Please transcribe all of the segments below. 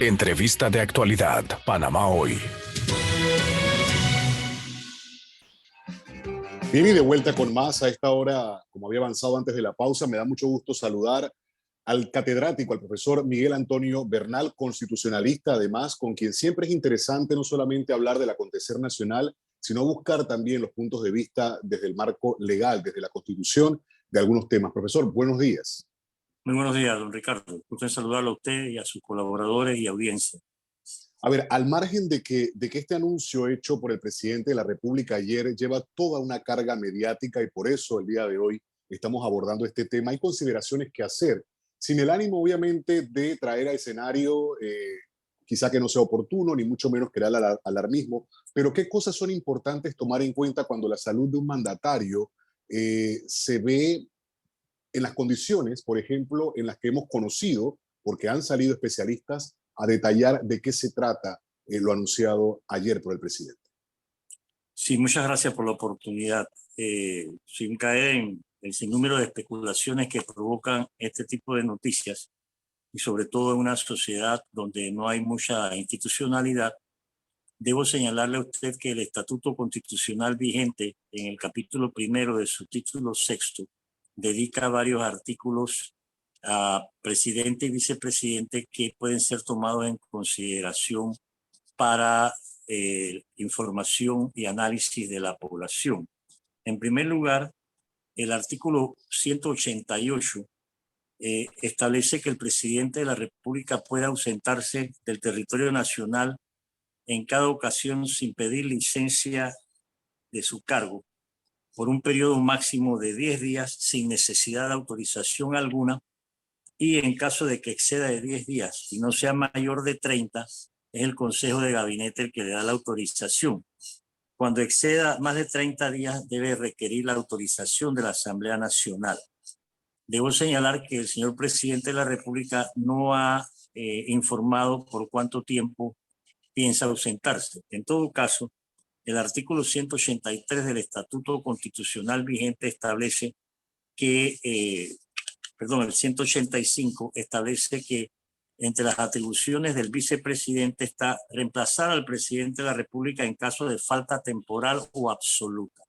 Entrevista de actualidad, Panamá Hoy. Bien, y de vuelta con más a esta hora, como había avanzado antes de la pausa, me da mucho gusto saludar al catedrático, al profesor Miguel Antonio Bernal, constitucionalista, además, con quien siempre es interesante no solamente hablar del acontecer nacional, sino buscar también los puntos de vista desde el marco legal, desde la Constitución, de algunos temas. Profesor, buenos días. Muy buenos días, don Ricardo. Gusto en saludarlo a usted y a sus colaboradores y audiencia. A ver, al margen de que este anuncio hecho por el presidente de la República ayer lleva toda una carga mediática y por eso el día de hoy estamos abordando este tema, hay consideraciones que hacer, sin el ánimo obviamente de traer a escenario quizá que no sea oportuno, ni mucho menos crear alarmismo, pero qué cosas son importantes tomar en cuenta cuando la salud de un mandatario se ve en las condiciones, por ejemplo, en las que hemos conocido, porque han salido especialistas a detallar de qué se trata lo anunciado ayer por el presidente. Sí, muchas gracias por la oportunidad. Sin caer en el sinnúmero de especulaciones que provocan este tipo de noticias, y sobre todo en una sociedad donde no hay mucha institucionalidad, debo señalarle a usted que el Estatuto Constitucional vigente, en el capítulo primero de su título sexto, dedica varios artículos a presidente y vicepresidente que pueden ser tomados en consideración para información y análisis de la población. En primer lugar, el artículo 188 establece que el presidente de la República puede ausentarse del territorio nacional en cada ocasión sin pedir licencia de su cargo por un periodo máximo de 10 días sin necesidad de autorización alguna, y en caso de que exceda de 10 días y no sea mayor de 30, es el Consejo de Gabinete el que le da la autorización. Cuando exceda más de 30 días debe requerir la autorización de la Asamblea Nacional. Debo señalar que el señor presidente de la República no ha informado por cuánto tiempo piensa ausentarse. En todo caso, el artículo 183 del Estatuto Constitucional vigente establece que, el 185 establece que entre las atribuciones del vicepresidente está reemplazar al presidente de la República en caso de falta temporal o absoluta.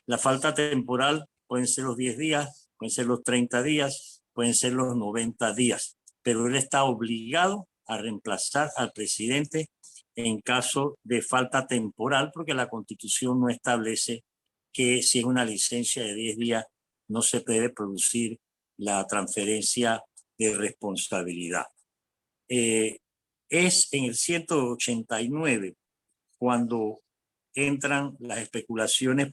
La falta temporal pueden ser los 10 días, pueden ser los 30 días, pueden ser los 90 días, pero él está obligado a reemplazar al presidente en caso de falta temporal, porque la Constitución no establece que si es una licencia de 10 días no se puede producir la transferencia de responsabilidad. Es en el 189 cuando entran las especulaciones,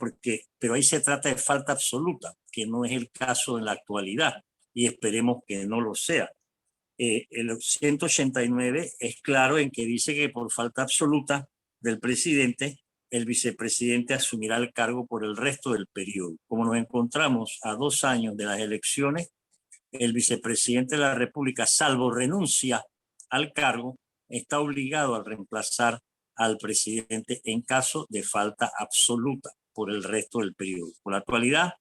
pero ahí se trata de falta absoluta, que no es el caso en la actualidad, y esperemos que no lo sea. El 189 es claro en que dice que por falta absoluta del presidente, el vicepresidente asumirá el cargo por el resto del periodo. Como nos encontramos a 2 años de las elecciones, el vicepresidente de la República, salvo renuncia al cargo, está obligado a reemplazar al presidente en caso de falta absoluta por el resto del periodo. Por la actualidad,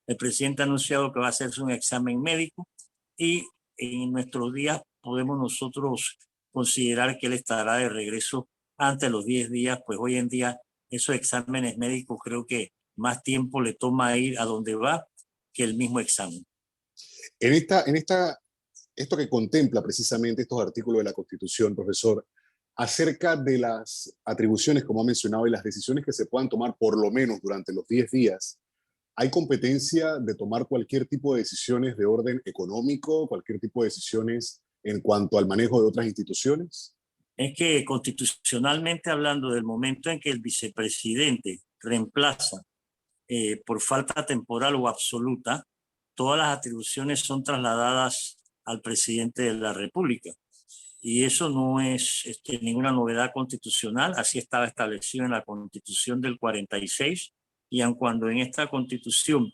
el presidente ha anunciado que va a hacerse un examen médico y en nuestros días podemos nosotros considerar que él estará de regreso antes de los 10 días, pues hoy en día esos exámenes médicos creo que más tiempo le toma ir a donde va que el mismo examen. Esto que contempla precisamente estos artículos de la Constitución, profesor, acerca de las atribuciones, como ha mencionado, y las decisiones que se puedan tomar por lo menos durante los 10 días, ¿hay competencia de tomar cualquier tipo de decisiones de orden económico, cualquier tipo de decisiones en cuanto al manejo de otras instituciones? Es que constitucionalmente hablando, del momento en que el vicepresidente reemplaza por falta temporal o absoluta, todas las atribuciones son trasladadas al presidente de la República. Y eso no es ninguna novedad constitucional, así estaba establecido en la Constitución del 46, y aun cuando en esta Constitución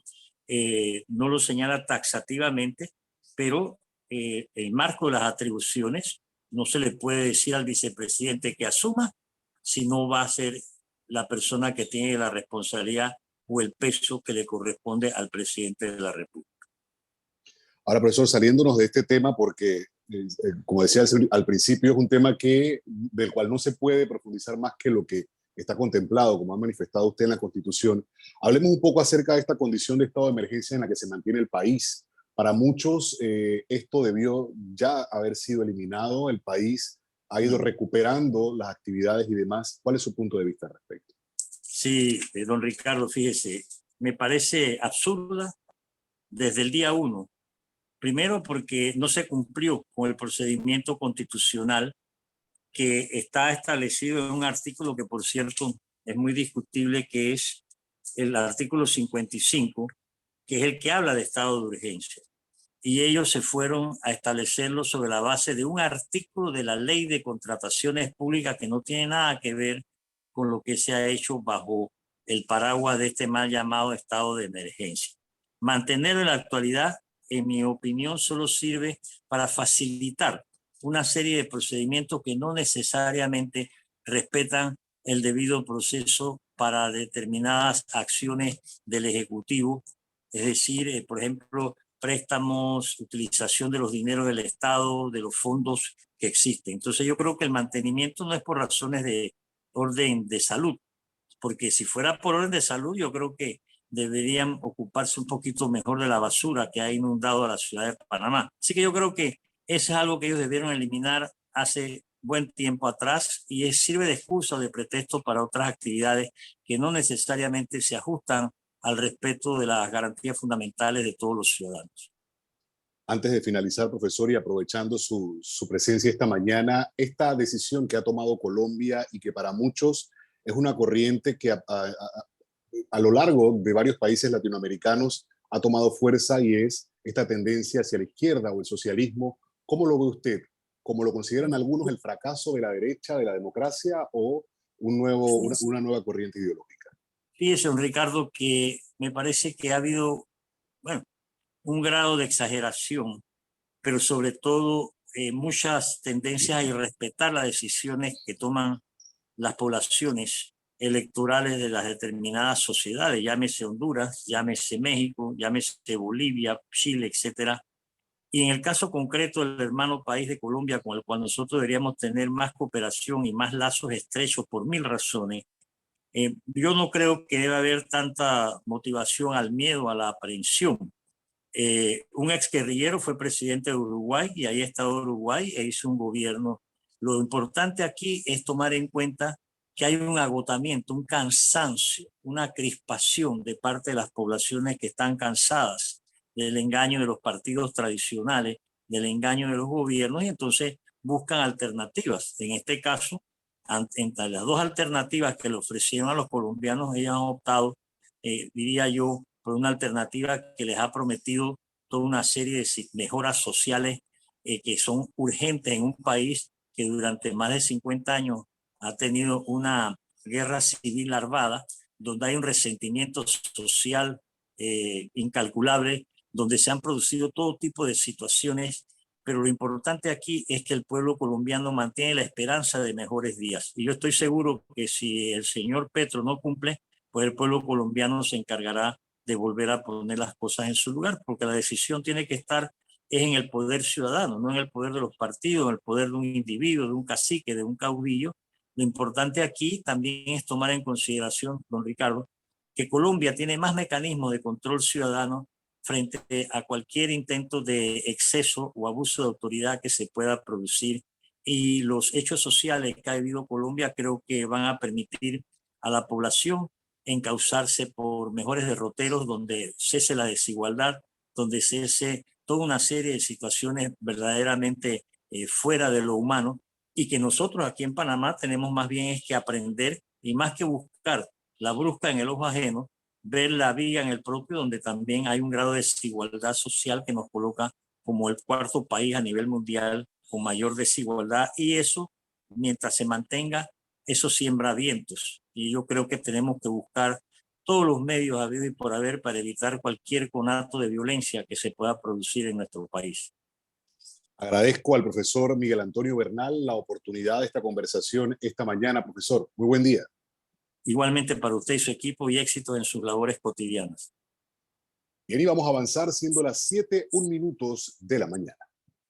no lo señala taxativamente, pero el marco de las atribuciones no se le puede decir al vicepresidente que asuma, si no va a ser la persona que tiene la responsabilidad o el peso que le corresponde al presidente de la República. Ahora, profesor, saliéndonos de este tema, porque, como decía al principio, es un tema del cual no se puede profundizar más que lo que está contemplado, como ha manifestado usted en la Constitución. Hablemos un poco acerca de esta condición de estado de emergencia en la que se mantiene el país. Para muchos, esto debió ya haber sido eliminado. El país ha ido recuperando las actividades y demás. ¿Cuál es su punto de vista al respecto? Sí, don Ricardo, fíjese, me parece absurda desde el día uno. Primero porque no se cumplió con el procedimiento constitucional que está establecido en un artículo que, por cierto, es muy discutible, que es el artículo 55, que es el que habla de estado de urgencia. Y ellos se fueron a establecerlo sobre la base de un artículo de la Ley de Contrataciones Públicas que no tiene nada que ver con lo que se ha hecho bajo el paraguas de este mal llamado estado de emergencia. Mantenerlo en la actualidad, en mi opinión, solo sirve para facilitar una serie de procedimientos que no necesariamente respetan el debido proceso para determinadas acciones del Ejecutivo. Es decir, por ejemplo, préstamos, utilización de los dineros del Estado, de los fondos que existen. Entonces yo creo que el mantenimiento no es por razones de orden de salud, porque si fuera por orden de salud, yo creo que deberían ocuparse un poquito mejor de la basura que ha inundado a la ciudad de Panamá. Así que yo creo que eso es algo que ellos debieron eliminar hace buen tiempo atrás y sirve de excusa o de pretexto para otras actividades que no necesariamente se ajustan al respeto de las garantías fundamentales de todos los ciudadanos. Antes de finalizar, profesor, y aprovechando su presencia esta mañana, esta decisión que ha tomado Colombia y que para muchos es una corriente que a lo largo de varios países latinoamericanos ha tomado fuerza y es esta tendencia hacia la izquierda o el socialismo. ¿Cómo lo ve usted? ¿Cómo lo consideran algunos el fracaso de la derecha, de la democracia o una nueva corriente ideológica? Fíjese, don Ricardo, que me parece que ha habido, bueno, un grado de exageración, pero sobre todo muchas tendencias a irrespetar las decisiones que toman las poblaciones electorales de las determinadas sociedades, llámese Honduras, llámese México, llámese Bolivia, Chile, etcétera. Y en el caso concreto del hermano país de Colombia, con el cual nosotros deberíamos tener más cooperación y más lazos estrechos por mil razones, yo no creo que deba haber tanta motivación al miedo, a la aprehensión. Un exguerrillero fue presidente de Uruguay y ahí está Uruguay e hizo un gobierno. Lo importante aquí es tomar en cuenta que hay un agotamiento, un cansancio, una crispación de parte de las poblaciones que están cansadas del engaño de los partidos tradicionales, del engaño de los gobiernos y entonces buscan alternativas. En este caso, entre las dos alternativas que le ofrecieron a los colombianos, ellos han optado, diría yo, por una alternativa que les ha prometido toda una serie de mejoras sociales que son urgentes en un país que durante más de 50 años ha tenido una guerra civil larvada, donde hay un resentimiento social incalculable, donde se han producido todo tipo de situaciones, pero lo importante aquí es que el pueblo colombiano mantiene la esperanza de mejores días. Y yo estoy seguro que si el señor Petro no cumple, pues el pueblo colombiano se encargará de volver a poner las cosas en su lugar, porque la decisión tiene que estar es en el poder ciudadano, no en el poder de los partidos, en el poder de un individuo, de un cacique, de un caudillo. Lo importante aquí también es tomar en consideración, don Ricardo, que Colombia tiene más mecanismos de control ciudadano frente a cualquier intento de exceso o abuso de autoridad que se pueda producir. Y los hechos sociales que ha vivido Colombia creo que van a permitir a la población encauzarse por mejores derroteros donde cese la desigualdad, donde cese toda una serie de situaciones verdaderamente fuera de lo humano y que nosotros aquí en Panamá tenemos más bien es que aprender y más que buscar la brusca en el ojo ajeno, ver la viga en el propio, donde también hay un grado de desigualdad social que nos coloca como el cuarto país a nivel mundial con mayor desigualdad y eso, mientras se mantenga, eso siembra vientos. Y yo creo que tenemos que buscar todos los medios habidos y por haber para evitar cualquier conato de violencia que se pueda producir en nuestro país. Agradezco al profesor Miguel Antonio Bernal la oportunidad de esta conversación esta mañana, profesor. Muy buen día. Igualmente para usted y su equipo y éxito en sus labores cotidianas. Bien, y vamos a avanzar siendo las 7:01 de la mañana.